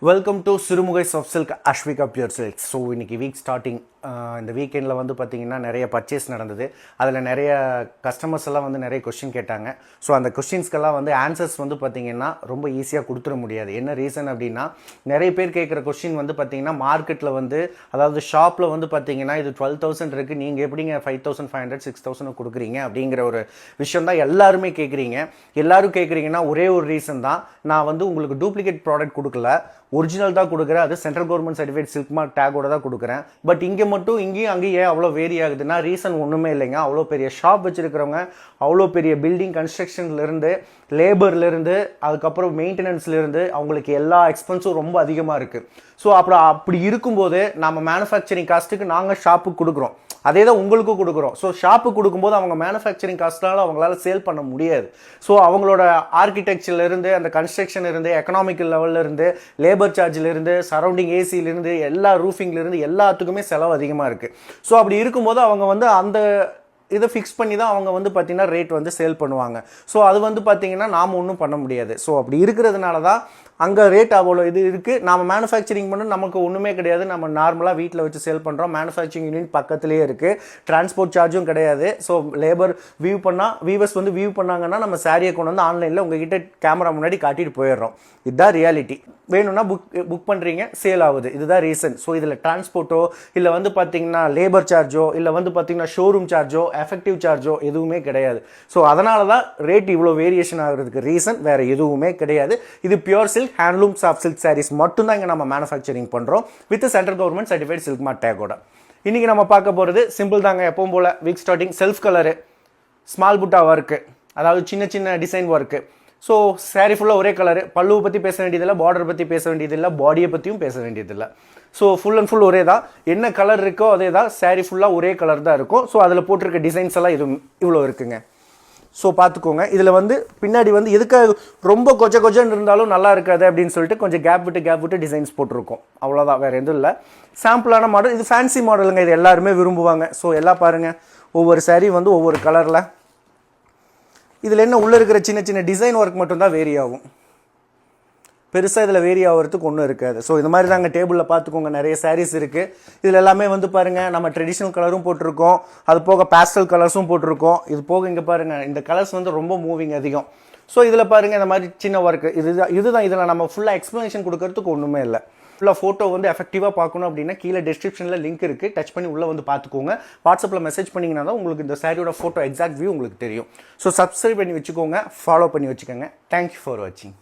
Welcome to Sirumugai's of silk Ashvika pure silk. So இன்றைக்கி week starting இந்த வீக்கெண்டில் வந்து பார்த்திங்கன்னா நிறைய பர்ச்சேஸ் நடந்தது. அதில் நிறைய கஸ்டமர்ஸ் எல்லாம் வந்து நிறைய கொஸ்டின் கேட்டாங்க. ஸோ அந்த கொஸ்டின்ஸ்க்கெல்லாம் வந்து ஆன்சர்ஸ் வந்து பார்த்திங்கன்னா ரொம்ப ஈஸியாக கொடுத்துட முடியாது. என்ன ரீசன் அப்படின்னா, நிறைய பேர் கேட்குற கொஸ்டின் வந்து பார்த்திங்கன்னா மார்க்கெட்டில் வந்து, அதாவது ஷாப்பில் வந்து பார்த்திங்கன்னா இது 12,000 இருக்குது, நீங்கள் எப்படிங்க 5,500 6,000 கொடுக்குறீங்க அப்படிங்கிற ஒரு விஷயம் தான் எல்லாருமே கேட்குறீங்க. எல்லோரும் கேட்குறீங்கன்னா ஒரே ஒரு ரீசன் தான், நான் வந்து உங்களுக்கு டூப்ளிகேட் ப்ராடக்ட் கொடுக்கல, ஒரிஜினல் தான் கொடுக்குறேன். அது central government certificate silk mark டேகோட தான் கொடுக்குறேன். பட் இங்கே மட்டும் இங்கேயும் அங்கேயும் அவ்வளோ வேரி ஆகுதுன்னா ரீசன் ஒன்றுமே இல்லைங்க. அவ்வளோ பெரிய ஷாப் வச்சுருக்கிறவங்க, அவ்வளோ பெரிய பில்டிங் கன்ஸ்ட்ரக்ஷன்லேருந்து, லேபர்லேருந்து, அதுக்கப்புறம் மெயின்டெனன்ஸ்லேருந்து அவங்களுக்கு எல்லா எக்ஸ்பென்ஸும் ரொம்ப அதிகமாக இருக்குது. ஸோ அப்படி இருக்கும்போது நம்ம மேனுஃபேக்சரிங் காஸ்ட்டுக்கு நாங்கள் ஷாப்புக்கு கொடுக்குறோம், அதே தான் உங்களுக்கும் கொடுக்குறோம். ஸோ ஷாப்புக்கு கொடுக்கும்போது அவங்க மேனுஃபேக்சரிங் காஸ்ட்னால அவங்களால சேல் பண்ண முடியாது. ஸோ அவங்களோட ஆர்கிடெக்சர்லேருந்து, அந்த கன்ஸ்ட்ரக்ஷன் இருந்து, எக்கனாமிக்கல் லெவல்லேருந்து, லேபர் சார்ஜிலேருந்து, சரௌண்டிங் ஏசியிலேருந்து, எல்லா ரூஃபிங்லேருந்து எல்லாத்துக்குமே செலவு அதிகமாக இருக்குது. ஸோ அப்படி இருக்கும்போது அவங்க வந்து அந்த இதை ஃபிக்ஸ் பண்ணி தான் அவங்க வந்து பார்த்திங்கன்னா ரேட் வந்து சேல் பண்ணுவாங்க. ஸோ அது வந்து பார்த்திங்கன்னா நாம் ஒன்றும் பண்ண முடியாது. ஸோ அப்படி இருக்கிறதுனால தான் அங்கே ரேட் அவ்வளோ இது இருக்குது. நம்ம மேனுஃபேக்சரிங் பண்ண நமக்கு ஒன்றுமே கிடையாது. நம்ம நார்மலாக வீட்டில் வச்சு சேல் பண்ணுறோம். மேனுஃபேக்சரிங் யூனிட் பக்கத்துலேயே இருக்குது. டிரான்ஸ்போர்ட் சார்ஜும் கிடையாது. ஸோ லேபர் வீவர்ஸ் வந்து வியூ பண்ணாங்கன்னா நம்ம சாரியை கொண்டு வந்து ஆன்லைனில் உங்ககிட்ட கேமரா முன்னாடி காட்டிட்டு போயிடுறோம். இதுதான் ரியாலிட்டி. வேணும்னா புக் பண்ணுறீங்க, சேல் ஆகுது. இதுதான் ரீசன். ஸோ இதில் டிரான்ஸ்போர்ட்டோ இல்லை வந்து பார்த்திங்கன்னா லேபர் சார்ஜோ இல்லை வந்து பார்த்திங்கன்னா ஷோரூம் சார்ஜோ எஃபெக்டிவ் சார்ஜோ எதுவுமே கிடையாது. ஸோ அதனால தான் ரேட் இவ்வளோ வேரியேஷன் ஆகிறதுக்கு ரீசன் வேறு எதுவுமே கிடையாது. இது pure silk handloom soft silk sarees மட்டும்தான் இங்கே நம்ம மேனுஃபேக்சரிங் பண்ணுறோம் with central government certified silk mark டேகோட. இன்றைக்கி நம்ம பார்க்க போகிறது சிம்பிள் தாங்க, எப்பவும் போல். Week starting self colour, small butta work, அதாவது சின்ன சின்ன டிசைன் ஒர்க்கு. ஸோ சாரீ ஃபுல்லாக ஒரே கலரு. பல்லுவை பற்றி பேச வேண்டியதில்லை, பார்டர் பற்றி பேச வேண்டியதில்லை, பாடியை பற்றியும் பேச வேண்டியதில்லை. ஸோ ஃபுல் அண்ட் ஃபுல் ஒரே தான். என்ன கலர் இருக்கோ அதே தான். சாரீ ஃபுல்லாக ஒரே கலர் தான் இருக்கும். ஸோ அதில் போட்டிருக்க டிசைன்ஸ் எல்லாம் இவ்வளோ இருக்குங்க. ஸோ பார்த்துக்கோங்க. இதில் வந்து பின்னாடி வந்து எதுக்காக ரொம்ப கொஜன்னு இருந்தாலும் நல்லா இருக்காது அப்படின்னு சொல்லிட்டு கொஞ்சம் கேப் விட்டு டிசைன்ஸ் போட்டிருக்கோம். அவ்வளோதான், வேறு எதுவும் இல்லை. சாம்பிளான மாடல். இது ஃபேன்சி மாடலுங்க. இது எல்லாருமே விரும்புவாங்க. ஸோ எல்லாம் பாருங்கள், ஒவ்வொரு சாரீ வந்து ஒவ்வொரு கலரில். இதில் என்ன உள்ளே இருக்கிற சின்ன சின்ன டிசைன் ஒர்க் மட்டும்தான் வேரி ஆகும். பெருசாக இதில் வேரி ஆகிறதுக்கு ஒன்றும் இருக்காது. ஸோ இது மாதிரி தாங்க டேபிளில் பார்த்துக்கோங்க, நிறைய சாரீஸ் இருக்குது. இதில் எல்லாமே வந்து பாருங்கள், நம்ம ட்ரெடிஷ்னல் கலரும் போட்டிருக்கோம், அது போக பேஸ்டல் கலர்ஸும் போட்டிருக்கோம். இது போக இங்கே பாருங்கள், இந்த கலர்ஸ் வந்து ரொம்ப மூவிங் அதிகம். ஸோ இதில் பாருங்கள் இந்த மாதிரி சின்ன ஒர்க்கு. இதுதான் இதில் நம்ம ஃபுல்லாக எக்ஸ்ப்ளனேஷன் கொடுக்கறதுக்கு ஒன்றுமே இல்லை. ஃபுல்லாக ஃபோட்டோ வந்து எஃபெக்டிவாக பார்க்கணும் அப்படின்னா கீழே டிஸ்கிரிப்ஷனில் லிங்க் இருக்குது, டச் பண்ணி உள்ளே வந்து பார்த்துக்கோங்க. வாட்ஸ்அப்பில் மெசேஜ் பண்ணிங்கன்னா தான் உங்களுக்கு இந்த சாரியோட ஃபோட்டோ எக்ஸாக்ட் வியூ உங்களுக்கு தெரியும். ஸோ சப்ஸ்கிரைப் பண்ணி வச்சுக்கோங்க, ஃபாலோ பண்ணி வச்சுக்கோங்க. தேங்க்யூ ஃபார் வாட்சிங்.